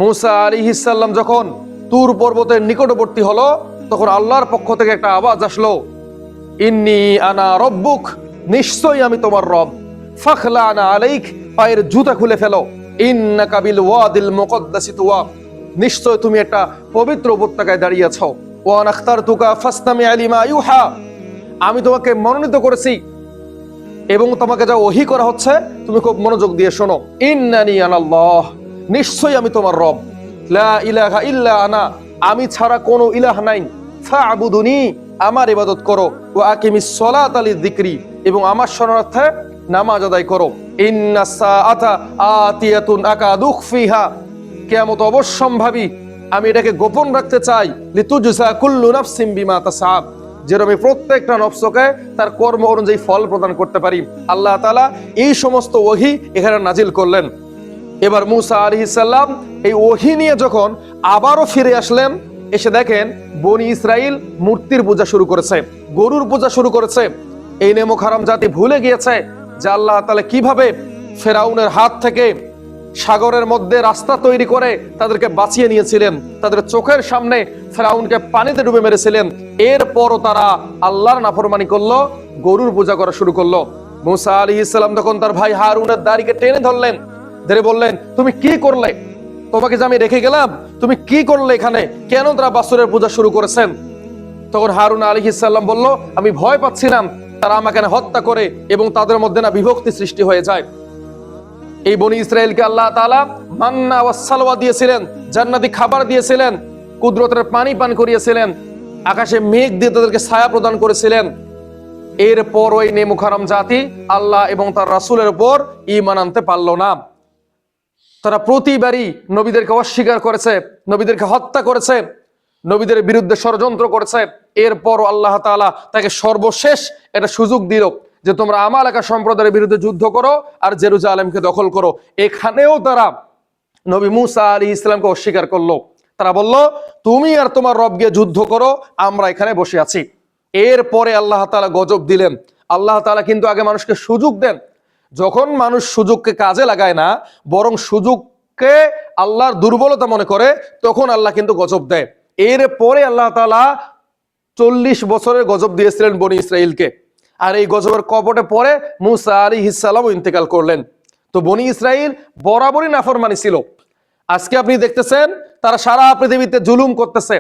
মূসা আলাইহিস সালাম যখন তুর পর্বতের নিকটবর্তী হলো, তখন আল্লাহর পক্ষ থেকে একটা আওয়াজ আসলো, ইন্নী আনা রব্বুক, নিশ্চয়ই আমি তোমার রব। ফাখলানা আলাইক, পায়ের জুতা খুলে ফেলো। ইন্নাকা বিল ওয়াদিল মুকদ্দাসি তুওয়া, নিশ্চয় তুমি একটা পবিত্র উপত্যকায় দাঁড়িয়ে আছো। ওয়া আনা আখতারতুকা ফাসতামি লিমা ইউহা, আমি তোমাকে মনোনীত করেছি এবং তোমাকে যা ওহী করা হচ্ছে তুমি খুব মনোযোগ দিয়ে শোনো। ইন্নানি আনাল্লাহ, নিশ্চয়ই আমি তোমার রব। লা ইলাহা ইল্লা আনা, আমি ছাড়া কোনো ইলাহ নাই। ফা'বুদুনি, আমার ইবাদত করো। ওয়া আকিমিস সালাতা লিযিকরি, এবং আমার শরণার্থে নামাজ আদায় করো। ইন্নাস সাআতা আতিয়াতুন আকাদু উখফিহা, কিয়ামত অবশ্যম্ভাবী, আমি এটাকে গোপন রাখতে চাই। লিতুজসা কুল্লু নাফসিন বিমা তাসআ, যেন আমি প্রত্যেকটা নফসকে তার কর্ম অনুযায়ী ফল প্রদান করতে পারি। আল্লাহ তাআলা এই সমস্ত ওহী এখানে নাজিল করলেন। এবার মূসা আলাইহিস সালাম এই ওহী নিয়ে যখন আবারও ফিরে আসলেন, এসে দেখেন বনি ইসরাইল মূর্তির পূজা শুরু করেছে, গরুর পূজা শুরু করেছে। এই নেমক হারাম জাতি ভুলে গিয়েছে যে আল্লাহ তাআলা কিভাবে ফেরাউনের হাত থেকে সাগরের মধ্যে রাস্তা তৈরি করে তাদেরকে বাঁচিয়ে নিয়েছিলেন, তাদের চোখের সামনে ফেরাউনকে পানিতে ডুবে মেরেছিলেন। এরপরও তারা আল্লাহর নাফরমানি করলো, গরুর পূজা করা শুরু করলো। মূসা আলাইহিস সালাম তখন তার ভাই হারুনের দাড়িকে টেনে ধরলেন, ধরে বললেন, তুমি কি করলে? তোমাকে যে আমি রেখে গেলাম, তুমি কি করলে এখানে? কেন তারা বাছুরের পূজা শুরু করেছেন? তখন হারুন আলাইহিস সালাম বলল, আমি ভয় পাচ্ছিলাম তারা আমাকে হত্যা করে এবং তাদের মধ্যে না বিভক্তি সৃষ্টি হয়ে যায়। এই বনি ইসরায়েলকে আল্লাহ তাআলা মান্না ওয়াস সালওয়া দিয়েছিলেন, জান্নাতি খাবার দিয়েছিলেন, কুদরতের পানি পান করিয়েছিলেন, আকাশে মেঘ দিয়ে তাদেরকে ছায়া প্রদান করেছিলেন। এরপর ওই নেমক হারাম জাতি আল্লাহ এবং তার রাসূলের উপর ঈমান আনতে পারল না। তারা প্রতিবারই নবীদেরকে অস্বীকার করেছে, নবীদেরকে হত্যা করেছে, নবীদের বিরুদ্ধে ষড়যন্ত্র করেছে। এরপর আল্লাহ তাআলা তাকে সর্বশেষ একটা সুযোগ দিল যে তোমরা আমালেকা সম্প্রদায়ের বিরুদ্ধে যুদ্ধ করো আর জেরুজালেমকে দখল করো। এখানেও তারা নবী মূসা আলাইহিস সালামকে অস্বীকার করলো। তারা বলল, তুমি আর তোমার রব গিয়ে যুদ্ধ করো, আমরা এখানে বসে আছি। এরপরে আল্লাহ তাআলা গজব দিলেন। আল্লাহ তাআলা কিন্তু আগে মানুষকে সুযোগ দেন, যখন মানুষ সুযোগকে কাজে লাগায় না, বরং সুযোগকে আল্লাহর দুর্বলতা মনে করে, তখন আল্লাহ কিন্তু গজব দেয়। এরপরে আল্লাহ তাআলা 40 বছরের গজব দিয়েছিলেন বনি ইসরাইলকে, আর এই গজবের কপটে পরে মূসা আলাইহিস সালাম ইন্তেকাল করলেন। তো বনি ইসরাইল বরাবরই নাফরমানি ছিল। আজকে আপনি দেখতেছেন তারা সারা পৃথিবীতে জুলুম করতেছে,